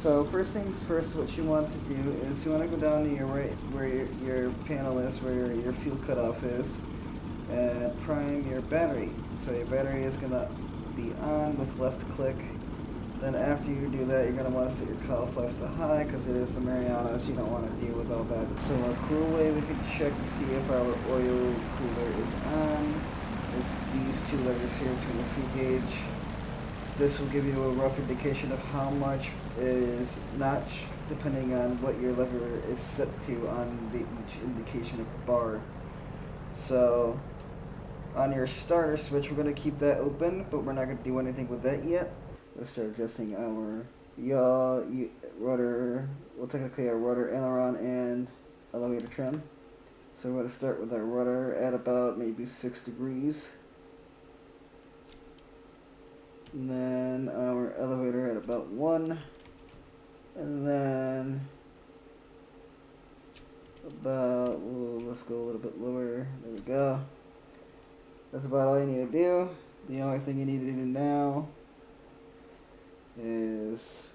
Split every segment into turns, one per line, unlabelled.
So first things first, what you want to do is you want to go down to your right where your panel is, where your fuel cutoff is, and prime your battery. So your battery is gonna be on with left click. Then after you do that, you're gonna want to set your cutoff left to high because it is the Marianas. You don't want to deal with all that. So a cool way we can check to see if our oil cooler is on is these two levers here between the fuel gauge. This will give you a rough indication of how much is notch depending on what your lever is set to on each indication of the bar. So on your starter switch, we're going to keep that open, but we're not going to do anything with that yet. Let's start adjusting our yaw, rudder, well technically our rudder, aileron, and elevator trim. So we're going to start with our rudder at about maybe 6 degrees. And then our elevator at about 1. And then about, let's go a little bit lower. There we go. That's about all you need to do. The only thing you need to do now is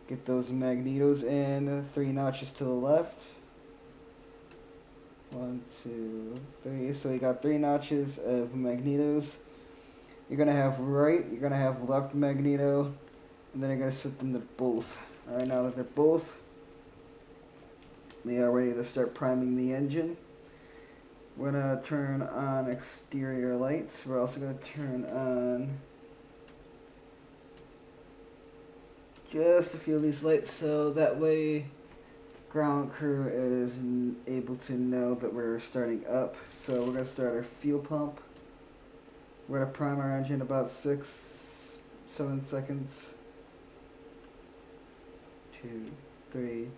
get those magnetos in 3 notches to the left. 1, 2, 3. So you got 3 notches of magnetos. You're gonna have right, you're gonna have left magneto, and then you're gonna set them to both. Alright, now that they're both, we are ready to start priming the engine. We're gonna turn on exterior lights. We're also gonna turn on just a few of these lights so that way ground crew is able to know that we're starting up. So we're gonna start our fuel pump. We're going to prime our engine about 6-7 seconds. 2, 3,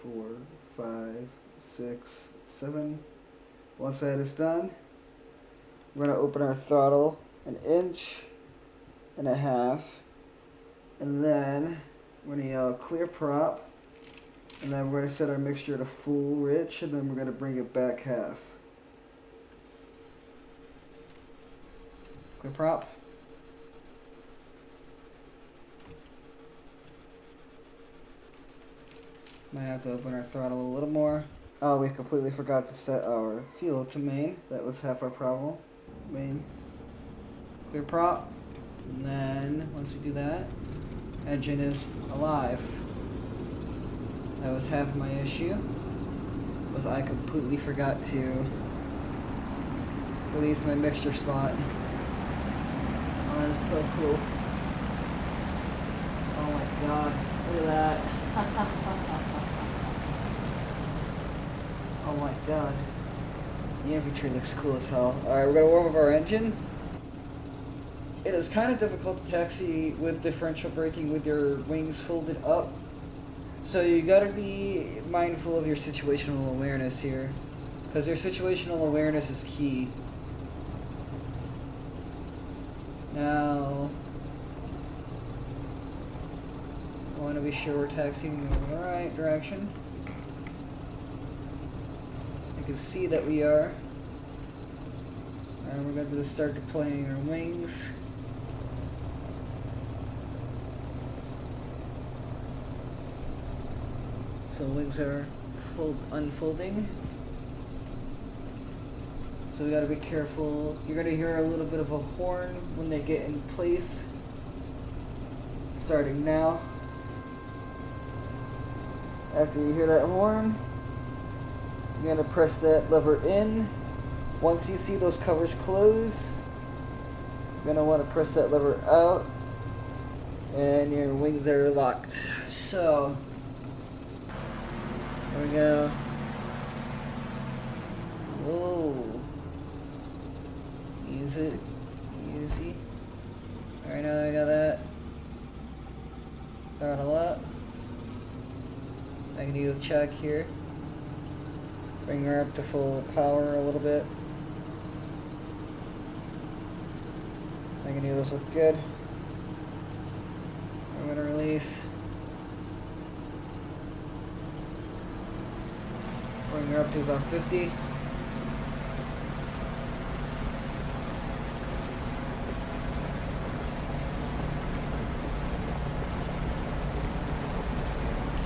4, 5, 6, 7. Once that is done, we're going to open our throttle 1.5 inches. And then we're going to yell clear prop. And then we're going to set our mixture to full rich. And then we're going to bring it back half. Clear prop. Might have to open our throttle a little more. Oh, we completely forgot to set our fuel to main. That was half our problem. Main. Clear prop. And then, once we do that, engine is alive. That was half of my issue. Was I completely forgot to release my mixture slot. Oh, that's so cool. Oh my god, look at that. Oh my god. The infantry looks cool as hell. Alright, we're gonna warm up our engine. It is kind of difficult to taxi with differential braking with your wings folded up. So you gotta be mindful of your situational awareness here. Because your situational awareness is key. Now, I want to be sure we're taxiing in the right direction. You can see that we are. And we're going to start deploying our wings. So wings are unfolding. So we gotta be careful. You're gonna hear a little bit of a horn when they get in place. Starting now. After you hear that horn, you're gonna press that lever in. Once you see those covers close, you're gonna wanna press that lever out. And your wings are locked. So, there we go. Whoa. Easy. Alright, now that I got that, throttle up. I can do a check here. Bring her up to full power a little bit. Magnetos look good. I'm gonna release. Bring her up to about 50.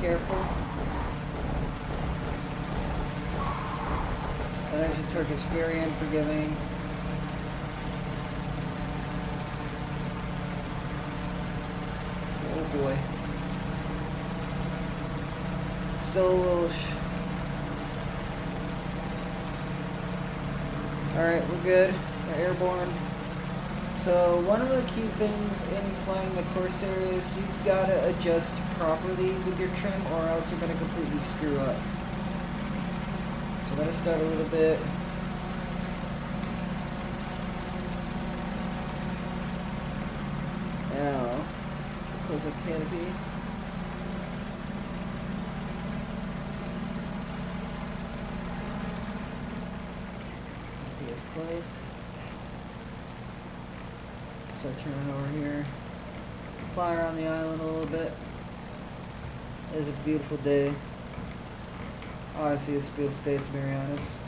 careful. That engine torque is very unforgiving. Oh boy. Still a little Alright, we're good. We're airborne. So one of the key things in flying the Corsair is you've got to adjust properly with your trim or else you're going to completely screw up. So I'm going to start a little bit. Now, close the canopy. Is closed. So I turn it over here. Fly around the island a little bit. It is a beautiful day. Honestly, it's a beautiful day to be honest.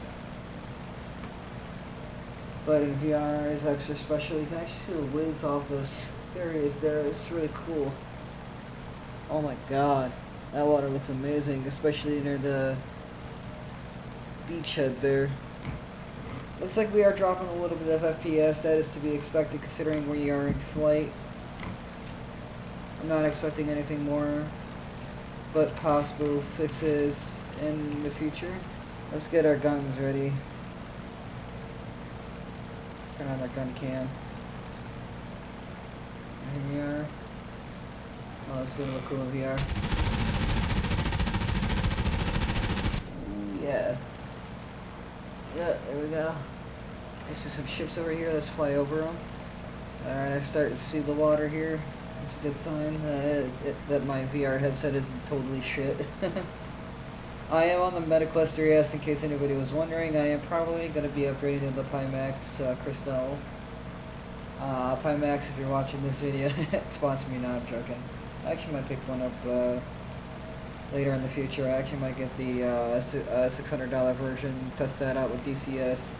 But in VR it's extra special. You can actually see the waves off those areas there. It's really cool. Oh my god. That water looks amazing, especially near the beachhead there. Looks like we are dropping a little bit of FPS. That is to be expected considering we are in flight. I'm not expecting anything more but possible fixes in the future. Let's get our guns ready. Turn on our gun cam. Here we are. Oh, it's gonna look cool in VR. Ooh, yeah. Yeah, there we go. I see some ships over here. Let's fly over them. Alright, I start to see the water here. That's a good sign that my VR headset isn't totally shit. I am on the MetaQuest 3S in case anybody was wondering. I am probably going to be upgrading to the Pimax Crystal. Pimax, if you're watching this video, sponsor me. No, I'm joking. I actually might pick one up later in the future. I actually might get the $600 version, test that out with DCS.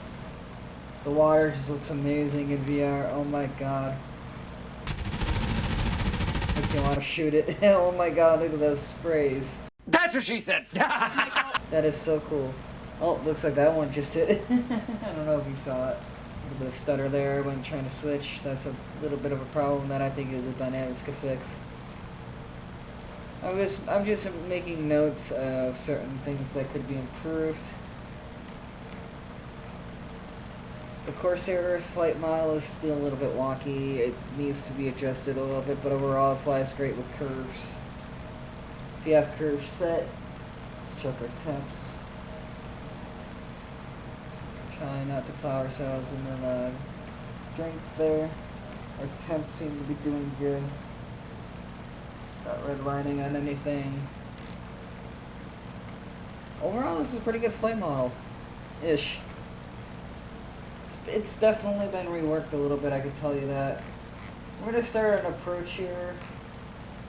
The water just looks amazing in VR. Oh my god. Makes me want to shoot it. Oh my god, look at those sprays.
That's what she said!
That is so cool. Oh, looks like that one just hit. I don't know if you saw it. A little bit of stutter there when trying to switch. That's a little bit of a problem that I think the dynamics could fix. I'm just making notes of certain things that could be improved. The Corsair flight model is still a little bit wonky. It needs to be adjusted a little bit, but overall it flies great with curves. If you have curves set, let's check our temps. Try not to plow ourselves into the drink there. Our temps seem to be doing good. Not redlining on anything. Overall, this is a pretty good flight model. Ish. It's definitely been reworked a little bit, I can tell you that. We're going to start an approach here.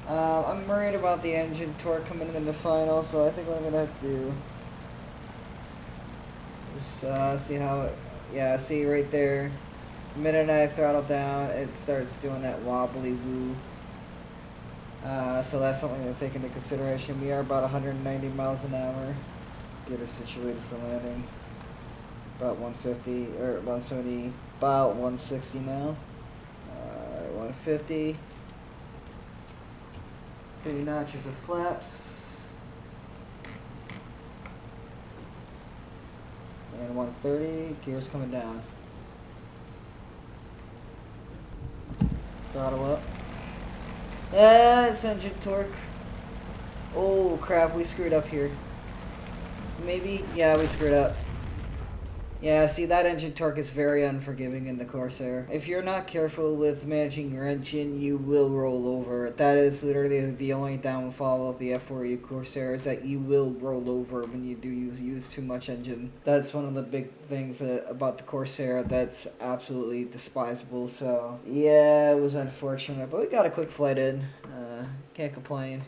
I'm worried about the engine torque coming in the final, so I think what I'm going to have to do is see how it... Yeah, see right there. The minute I throttle down, it starts doing that wobbly woo. So that's something to take into consideration. We are about 190 miles an hour. Get her situated for landing. About 150 or 170, about 160 now. 150. 30 notches of flaps. And 130, gears coming down. Throttle up. That's engine torque. Oh crap, we screwed up here. Maybe? Yeah, we screwed up. Yeah, see, that engine torque is very unforgiving in the Corsair. If you're not careful with managing your engine, you will roll over. That is literally the only downfall of the F4U Corsair, is that you will roll over when you do use too much engine. That's one of the big things about the Corsair that's absolutely despisable. So, yeah, it was unfortunate, but we got a quick flight in. Can't complain.